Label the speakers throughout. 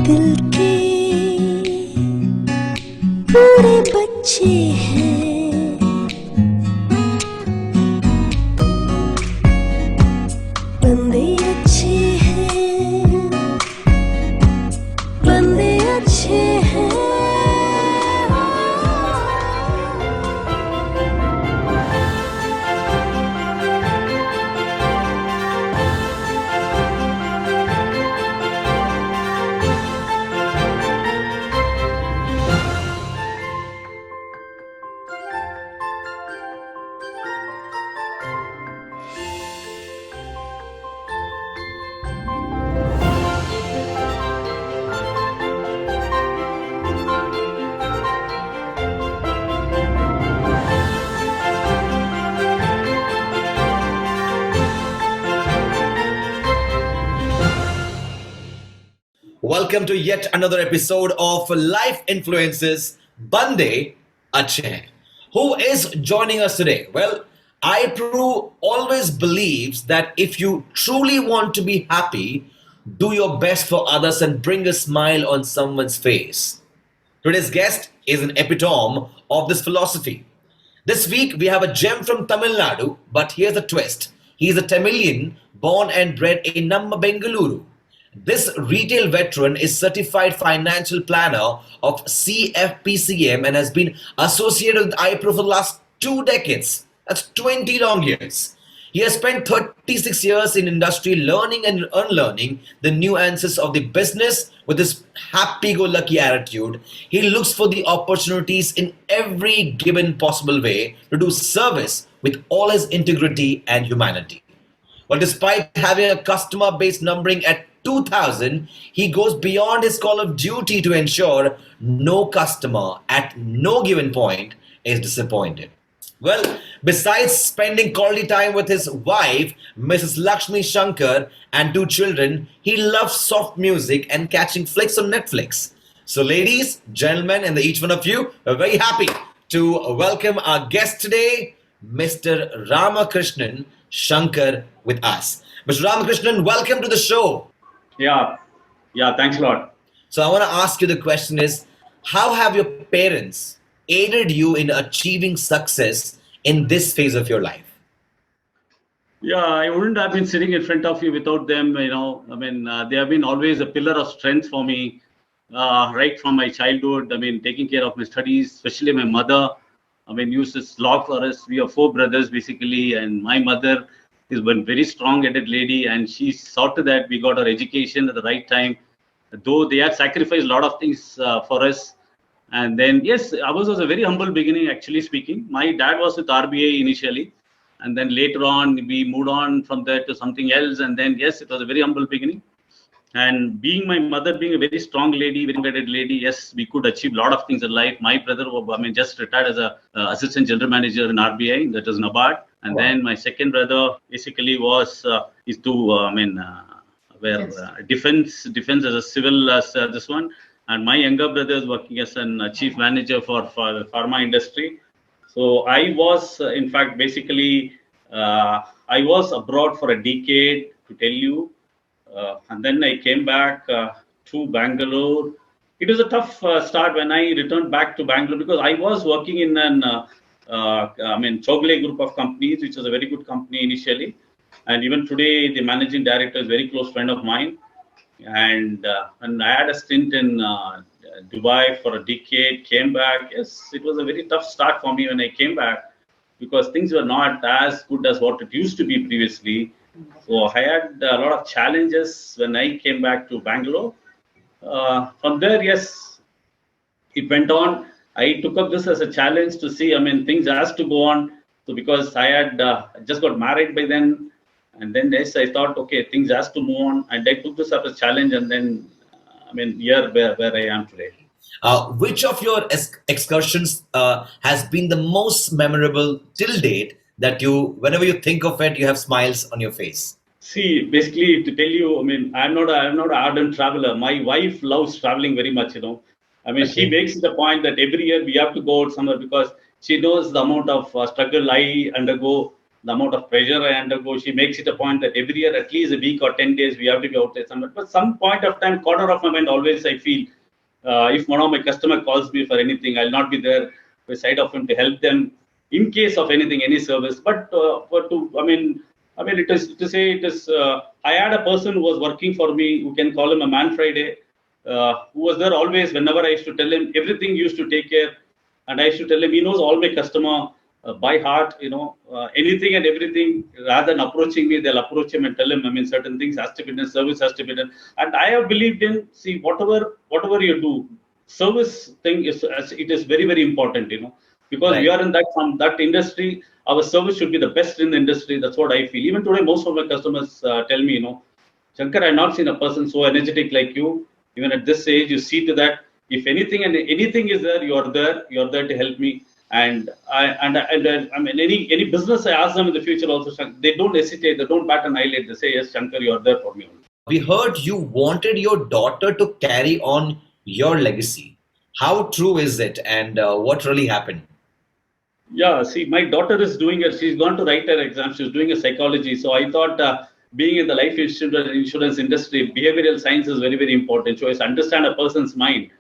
Speaker 1: दिल के पूरे बच्चे हैं, बंदे अच्छे हैं, बंदे अच्छे हैं।
Speaker 2: Welcome to yet another episode of Life Influences Bande Achhe Hain. Who is joining us today? Well, iPro always believes that if you truly want to be happy, do your best for others and bring a smile on someone's face. Today's guest is an epitome of this philosophy. This week we have a gem from Tamil Nadu, but here's the twist. He's a Tamilian born and bred in Namma Bengaluru. This retail veteran is certified financial planner of CFPCM and has been associated with iPro for the last 2 decades. That's 20 long years. He has spent 36 years in industry learning and unlearning the nuances of the business with his happy-go-lucky attitude. He looks for the opportunities in every given possible way to do service with all his integrity and humanity. Well, despite having a customer base numbering at 2,000, he goes beyond his call of duty to ensure no customer at no given point is disappointed. Well, besides spending quality time with his wife, Mrs. Lakshmi Shankar, and 2 children, he loves soft music and catching flicks on Netflix. So, ladies, gentlemen, and each one of you, we're very happy to welcome our guest today, Mr. Ramakrishnan Shankar, with us. Mr. Ramakrishnan, welcome to the show.
Speaker 3: Yeah, thanks a lot.
Speaker 2: So I want to ask you the question is, how have your parents aided you in achieving success in this phase of your life?
Speaker 3: Yeah, I wouldn't have been sitting in front of you without them. They have been always a pillar of strength for me, right from my childhood. Taking care of my studies, especially my mother. Used to slog for us. We are 4 brothers basically, and my mother is one very strong-headed lady, and she saw to that we got our education at the right time. Though they had sacrificed a lot of things for us. And then, yes, ours was a very humble beginning, actually speaking. My dad was with RBI initially. And then later on, we moved on from there to something else. And then, yes, it was a very humble beginning. And being my mother, being a very strong lady, very guided lady, yes, we could achieve a lot of things in life. My brother, just retired as a assistant general manager in RBI, that is NABARD. And then my second brother basically defense as a civil as this one. And my younger brother is working as a chief manager for the pharma industry. So I was, in fact, basically, I was abroad for a decade, to tell you. And then I came back to Bangalore. It was a tough start when I returned back to Bangalore because I was working in an Chogle group of companies, which was a very good company initially. And even today, the managing director is a very close friend of mine. And I had a stint in Dubai for a decade, came back. Yes, it was a very tough start for me when I came back because things were not as good as what it used to be previously. So I had a lot of challenges when I came back to Bangalore. From there, yes, it went on. I took up this as a challenge to see, things has to go on. So because I had just got married by then, and then yes, I thought, okay, things has to move on. And I took this up as a challenge, and then, here where I am today.
Speaker 2: Which of your excursions has been the most memorable till date that whenever you think of it, you have smiles on your face?
Speaker 3: See, basically, to tell you, I'm not an ardent traveler. My wife loves traveling very much,
Speaker 2: Okay.
Speaker 3: She makes the point that every year we have to go out somewhere because she knows the amount of struggle I undergo the amount of pressure I undergo. She makes it a point that every year, at least a week or 10 days, we have to be out there somewhere. But some point of time, corner of my mind, always I feel if one of my customer calls me for anything, I'll not be there beside of him to help them in case of anything, any service. But it is to say it is. I had a person who was working for me. Who can call him a man Friday. Who was there always whenever I used to tell him everything. He used to take care, and I used to tell him he knows all my customer by heart. Anything and everything. Rather than approaching me, they'll approach him and tell him. Certain things has to be done. Service has to be done, and I have believed in. See, whatever you do, service thing is it is very very important. Because we
Speaker 2: Right.
Speaker 3: are in that industry, our service should be the best in the industry. That's what I feel. Even today, most of my customers tell me, Shankar, I've not seen a person so energetic like you. Even at this age, you see to that. If anything and anything is there, you are there. You are there to help me. Any business I ask them in the future also, they don't hesitate. They don't bat an eyelid. They say, yes, Shankar, you are there for me.
Speaker 2: We heard you wanted your daughter to carry on your legacy. How true is it, and what really happened?
Speaker 3: Yeah, see, my daughter is doing it. She's gone to write her exam. She's doing a psychology. So I thought being in the life insurance industry, behavioral science is very, very important. So I understand a person's mind.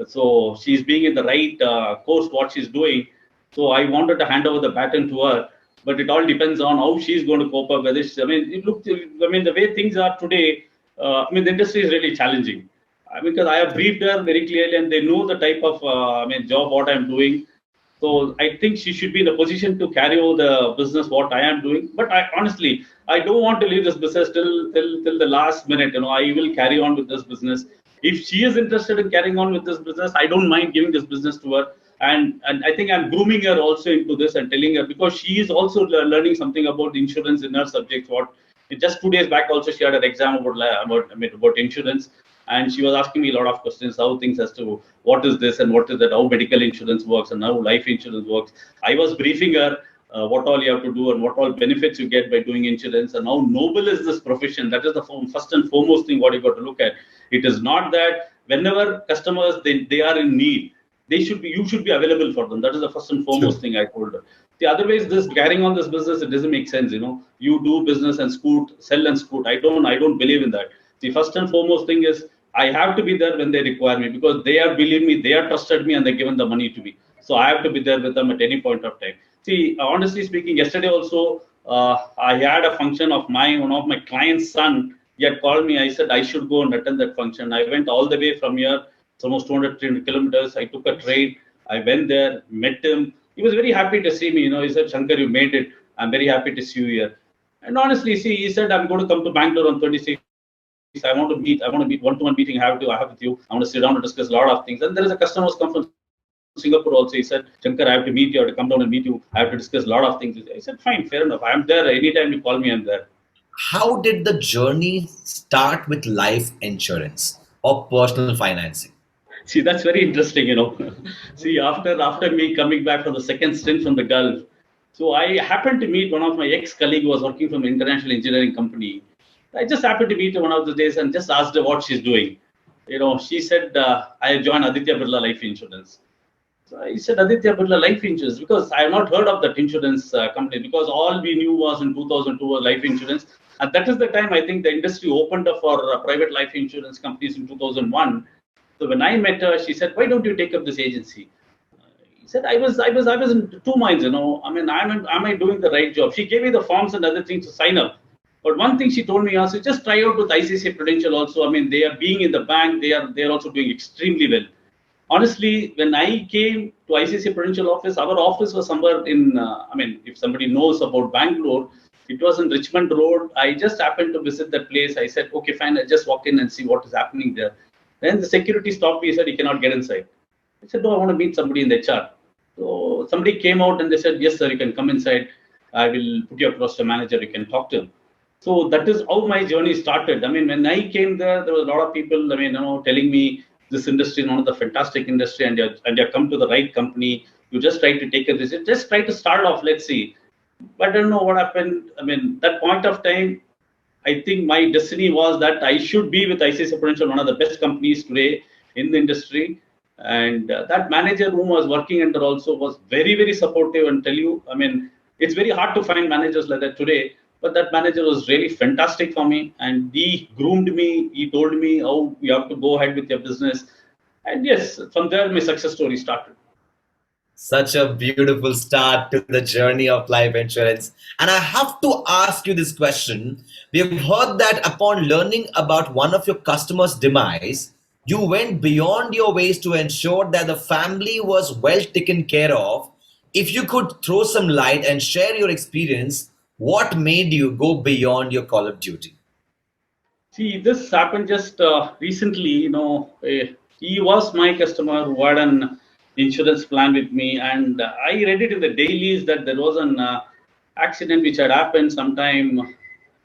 Speaker 3: So she's being in the right course, what she's doing. So I wanted to hand over the baton to her. But it all depends on how she's going to cope up with this. The way things are today, the industry is really challenging. Because I have briefed her very clearly and they know the type of job what I'm doing. So I think she should be in a position to carry over the business what I am doing. But I honestly, I don't want to leave this business till the last minute. I will carry on with this business. If she is interested in carrying on with this business, I don't mind giving this business to her. And I think I'm grooming her also into this and telling her because she is also learning something about insurance in her subject. Just 2 days back also she had an exam about insurance. And she was asking me a lot of questions, how things as to what is this and what is that, how medical insurance works and how life insurance works. I was briefing her what all you have to do and what all benefits you get by doing insurance and how noble is this profession. That is the first and foremost thing what you got to look at. It is not that whenever customers they are in need, you should be available for them. That is the first and foremost thing I told her. The otherwise, this carrying on this business, it doesn't make sense. You do business and sell and scoot. I don't believe in that. The first and foremost thing is I have to be there when they require me because they have believed me, they have trusted me, and they've given the money to me. So I have to be there with them at any point of time. See, honestly speaking, yesterday also I had a function of one of my client's son. He had called me. I said I should go and attend that function. I went all the way from here. It's almost 200, 300 kilometers. I took a train. I went there, met him. He was very happy to see me. He said, Shankar, you made it. I'm very happy to see you here. And honestly, see, he said, I'm going to come to Bangalore on 26th. I want to meet one-to-one meeting I have with you. I want to sit down and discuss a lot of things. And there is a customer who's come from Singapore also. He said, Shankar, I have to meet you. I have to come down and meet you. I have to discuss a lot of things. I said, fine, fair enough. I'm there. Anytime you call me, I'm there.
Speaker 2: How did the journey start with life insurance or personal financing?
Speaker 3: See, that's very interesting. See, after me coming back from the second stint from the Gulf, so I happened to meet one of my ex-colleague who was working from an international engineering company. I just happened to meet her one of the days and just asked her what she's doing. She said, I joined Aditya Birla Life Insurance. So I said, Aditya Birla Life Insurance, because I have not heard of that insurance company, because all we knew was in 2002 was life insurance. And that is the time I think the industry opened up for private life insurance companies in 2001. So when I met her, she said, why don't you take up this agency? He said, I was in two minds, am I doing the right job? She gave me the forms and other things to sign up. But one thing she told me also, just try out with ICICI Prudential also. They are being in the bank, they are also doing extremely well. Honestly, when I came to ICICI Prudential office, our office was somewhere in, if somebody knows about Bangalore, it was in Richmond Road. I just happened to visit that place. I said, okay, fine, I just walk in and see what is happening there. Then the security stopped me. He said, you cannot get inside. I said, no, I want to meet somebody in the HR. So somebody came out and they said, yes, sir, you can come inside. I will put you across to manager. You can talk to him. So that is how my journey started. When I came there was a lot of people, telling me this industry is one of the fantastic industry and you come to the right company. You just try to take a visit. Just try to start off, let's see. But I don't know what happened. That point of time, I think my destiny was that I should be with ICICI Prudential, one of the best companies today in the industry. And that manager whom I was working under also was very, very supportive and tell you, It's very hard to find managers like that today. But that manager was really fantastic for me, and he groomed me. He told me how you have to go ahead with your business, and yes, from there my success story started.
Speaker 2: Such a beautiful start to the journey of life insurance. And I have to ask you this question. We have heard that upon learning about one of your customers' demise, you went beyond your ways to ensure that the family was well taken care of. If you could throw some light and share your experience, what made you go beyond your call of duty?
Speaker 3: See, this happened just recently. He was my customer who had an insurance plan with me, and I read it in the dailies that there was an accident which had happened sometime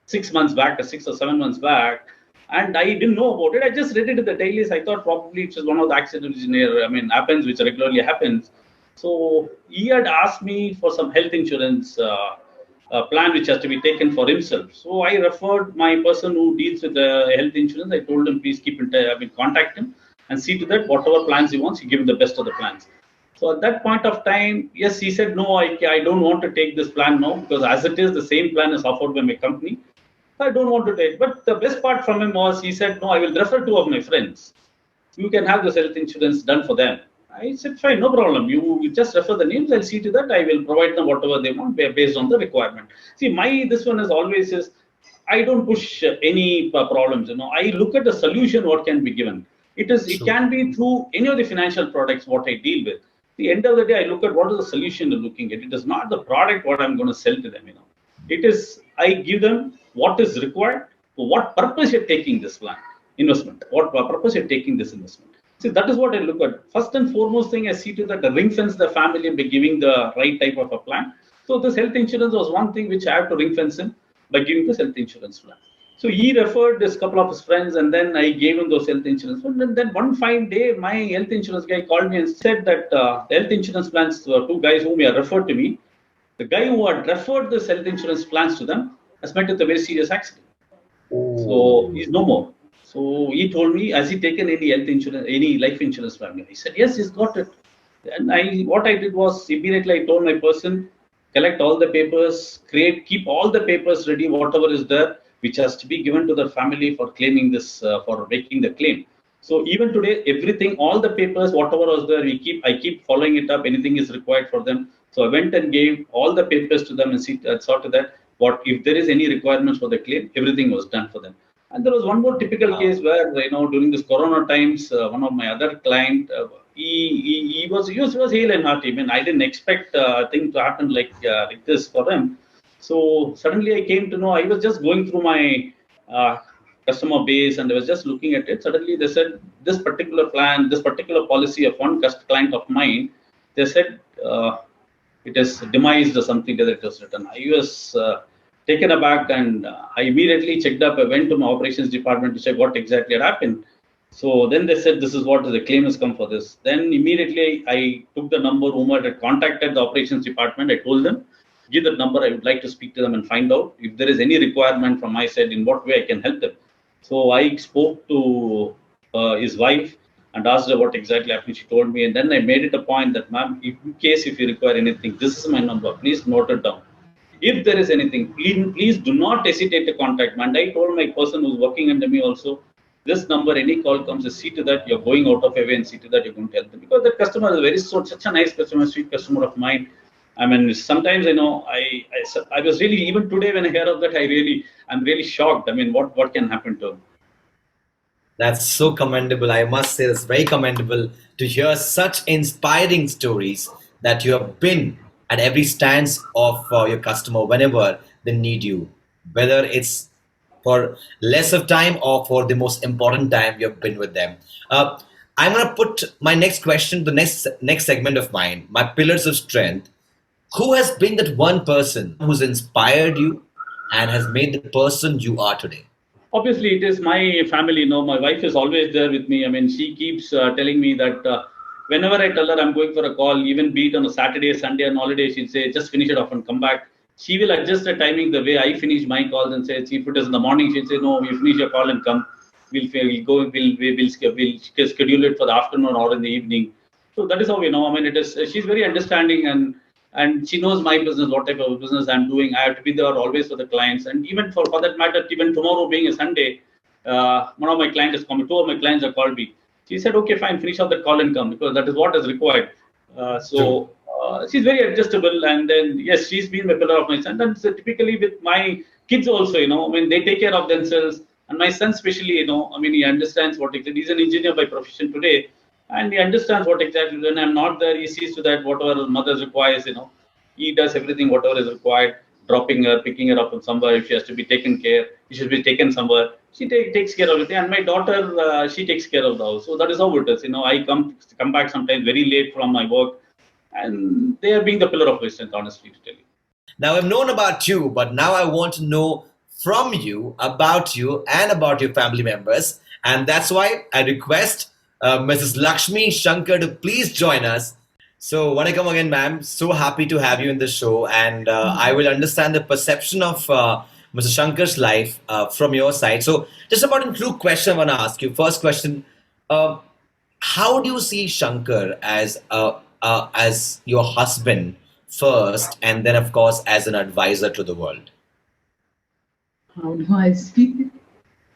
Speaker 3: 6 months back, or 6 or 7 months back, and I didn't know about it. I just read it in the dailies. I thought probably it was one of the accidents which happens, which regularly happens. So he had asked me for some health insurance. Plan which has to be taken for himself. So I referred my person who deals with the health insurance. I told him, please keep in touch. I mean, contact him and see to that whatever plans he wants, you give him the best of the plans. So at that point of time, yes, he said, no, I don't want to take this plan now because as it is, the same plan is offered by my company. I don't want to take. But the best part from him was he said, no, I will refer two of my friends. You can have this health insurance done for them. I said, fine, no problem. You just refer the names. I'll see to that. I will provide them whatever they want based on the requirement. See, this one is always is, I don't push any problems. I look at the solution what can be given. It
Speaker 2: True.
Speaker 3: can be through any of the financial products what I deal with. At the end of the day, I look at what is the solution I'm looking at. It is not the product what I'm going to sell to them. It is I give them what is required for what purpose you're taking this plan investment. What purpose you're taking this investment. See, that is what I look at. First and foremost thing, I see to that the ring fence the family by giving the right type of a plan. So this health insurance was one thing which I have to ring fence him by giving this health insurance plan. So he referred this couple of his friends, and then I gave him those health insurance. And then one fine day, my health insurance guy called me and said that the health insurance plans, two guys whom he had referred to me, the guy who had referred this health insurance plans to them has met with a very serious accident. So
Speaker 2: Oh.
Speaker 3: he's no more. So he told me, has he taken any health insurance, any life insurance from me? I said, yes, he's got it. And what I did was immediately I told my person, collect all the papers, keep all the papers ready, whatever is there, which has to be given to the family for claiming this, for making the claim. So even today, everything, all the papers, whatever was there, I keep following it up. Anything is required for them. So I went and gave all the papers to them and saw to that what if there is any requirements for the claim, everything was done for them. And there was one more typical case where during this Corona times, one of my other client, he was hale and hearty. I mean, I didn't expect thing to happen like this for him. So suddenly I came to know I was just going through my uh, customer base and I was just looking at it. Suddenly they said this particular plan, this particular policy of one client of mine, they said it is demised or something that it was written. I was taken aback and I immediately checked up. I went to my operations department to check what exactly had happened. So then they said, this is what the claim has come for this. Then immediately I took the number whom I had contacted the operations department. I told them, give that number. I would like to speak to them and find out if there is any requirement from my side, in what way I can help them. So I spoke to his wife and asked her what exactly happened. She told me, and then I made it a point that, ma'am, in case if you require anything, this is my number. Please note it down. If there is anything, please do not hesitate to contact me. And I told my person who's working under me also, this number, any call comes, see to that you're going out of your way and see to that you're going to help them. Because that customer is such a nice customer, sweet customer of mine. I mean, sometimes I was really, even today when I hear of that, I'm really shocked. I mean, what can happen to him?
Speaker 2: That's so commendable. I must say, it's very commendable to hear such inspiring stories that you have been at every stance of your customer whenever they need you, whether it's for less of time or for the most important time you've been with them. Uh, I'm gonna put my next question, the next segment of mine, my pillars of strength. Who has been that one person who's inspired you and has made the person you are today?
Speaker 3: Obviously it is my family. My wife is always there with me. I mean, she keeps telling me that whenever I tell her I'm going for a call, even be it on a Saturday, Sunday, and holiday, she'll say just finish it off and come back. She will adjust the timing the way I finish my calls and say, if it is in the morning, she'll say, no, you finish your call and come. We'll go, we'll schedule it for the afternoon or in the evening. So that is how I mean, it is. She's very understanding, and and she knows my business, what type of business I'm doing. I have to be there always for the clients, and even for that matter, even tomorrow being a Sunday, one of my clients has come. Two of my clients have called me. She said, "Okay, fine, finish off that call and come because that is what is required." She's very adjustable, and then yes, she's been the pillar of my son. And so typically with my kids also, I mean, they take care of themselves, and my son especially, I mean, he understands what exactly. He's an engineer by profession today, and he understands what exactly when I'm not there, he sees to that whatever mother requires, he does everything whatever is required, dropping her, picking her up from somewhere. If she has to be taken care, she should be taken somewhere. She takes care of everything, and my daughter, she takes care of the house. So that is how it is. I come back sometimes very late from my work, and they are being the pillar of my strength, honestly, to tell you.
Speaker 2: Now, I've known about you, but now I want to know from you and about your family members. And that's why I request Mrs. Lakshmi Shankar to please join us. So, welcome again, ma'am. So happy to have you in the show. And I will understand the perception of Mr. Shankar's life from your side. So, just about a two question I want to ask you. First question, how do you see Shankar as your husband first, and then of course as an advisor to the world?
Speaker 4: How do I see?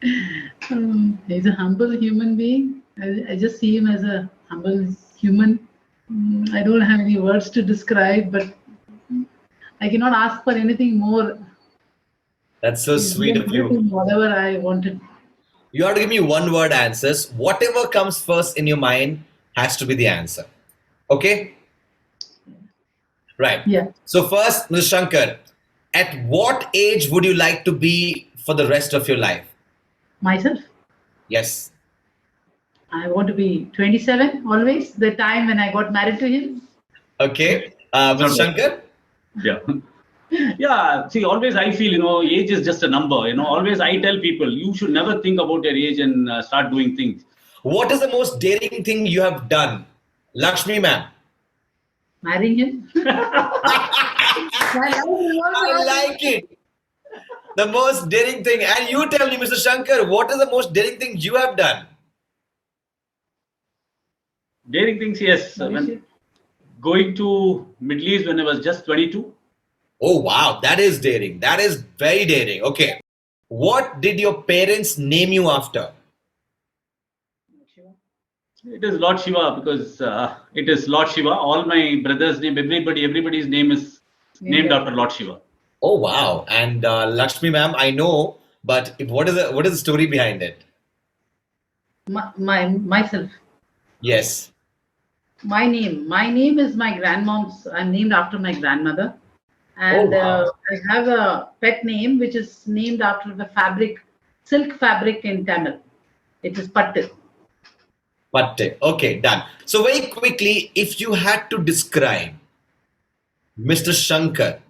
Speaker 4: He's a humble human being. I just see him as a humble human. I don't have any words to describe, but I cannot ask for anything more.
Speaker 2: That's so sweet of you.
Speaker 4: Whatever I wanted.
Speaker 2: You have to give me one word answers. Whatever comes first in your mind has to be the answer. Okay? Right.
Speaker 4: Yeah.
Speaker 2: So first, Mr. Shankar, at what age would you like to be for the rest of your life?
Speaker 4: Myself?
Speaker 2: Yes.
Speaker 4: I want to be 27 always, the time when I got married to him.
Speaker 2: Okay. Mr. Shankar?
Speaker 3: Yeah. Yeah. See, always I feel, age is just a number. Always I tell people, you should never think about your age and start doing things.
Speaker 2: What is the most daring thing you have done? Lakshmi ma'am.
Speaker 4: Marrying him.
Speaker 2: I like it. The most daring thing. And you tell me, Mr. Shankar, what is the most daring thing you have done?
Speaker 3: Daring things, yes. Going to Middle East when I was just 22.
Speaker 2: Oh, wow. That is daring. That is very daring. Okay. What did your parents name you after?
Speaker 3: It is Lord Shiva because it is Lord Shiva. All my brothers' name, everybody's name is named after Lord Shiva.
Speaker 2: Oh, wow. And Lakshmi ma'am, I know, but what is the story behind it?
Speaker 4: Myself.
Speaker 2: Yes.
Speaker 4: My name is my grandmom's. I'm named after my grandmother. And
Speaker 2: wow.
Speaker 4: I have a pet name which is named after the silk fabric in Tamil. It is Pattu.
Speaker 2: Patte. Okay, done. So very quickly, if you had to describe Mr. Shankar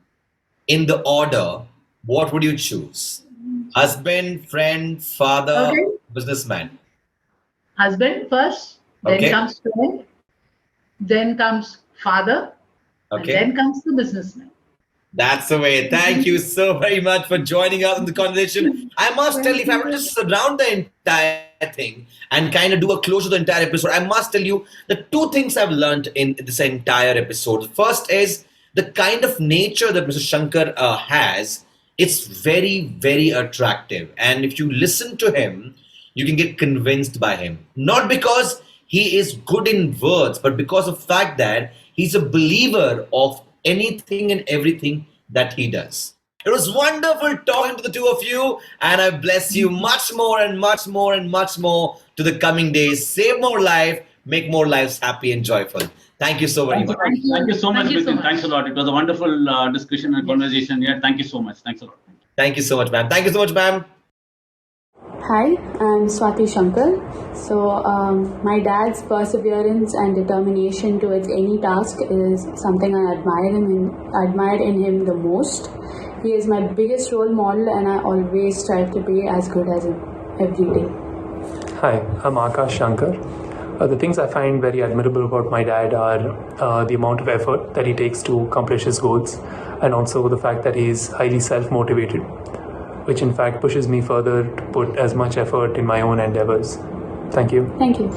Speaker 2: in the order, what would you choose? Husband, friend, father,
Speaker 4: Okay.
Speaker 2: businessman.
Speaker 4: Husband first, then
Speaker 2: Okay.
Speaker 4: comes friend, then comes father,
Speaker 2: Okay.
Speaker 4: and then comes the businessman.
Speaker 2: That's the way. Thank you so very much for joining us in the conversation. I must tell you, if I were to just surround the entire thing and kind of do a close to the entire episode, I must tell you the two things I've learned in this entire episode. The first is the kind of nature that Mr. Shankar has. It's very, very attractive. And if you listen to him, you can get convinced by him. Not because he is good in words, but because of the fact that he's a believer of anything and everything that he does. It was wonderful talking to the two of you, and I bless you much more and much more and much more to the coming days. Save more life, make more lives happy and joyful. Thank you so very much.
Speaker 3: Thank you so much,
Speaker 4: Thank you so
Speaker 3: Bipin.
Speaker 4: much.
Speaker 3: Thanks a lot. It was a wonderful discussion and conversation. Yeah, thank you so much. Thanks a lot.
Speaker 2: Thank you so much, ma'am. Thank you so much, ma'am.
Speaker 5: Hi, I'm Swati Shankar. So, my dad's perseverance and determination towards any task is something I admired in him the most. He is my biggest role model, and I always strive to be as good as him every day.
Speaker 6: Hi, I'm Akash Shankar. The things I find very admirable about my dad are the amount of effort that he takes to accomplish his goals, and also the fact that he is highly self-motivated, which in fact pushes me further to put as much effort in my own endeavors. Thank you.
Speaker 5: Thank you.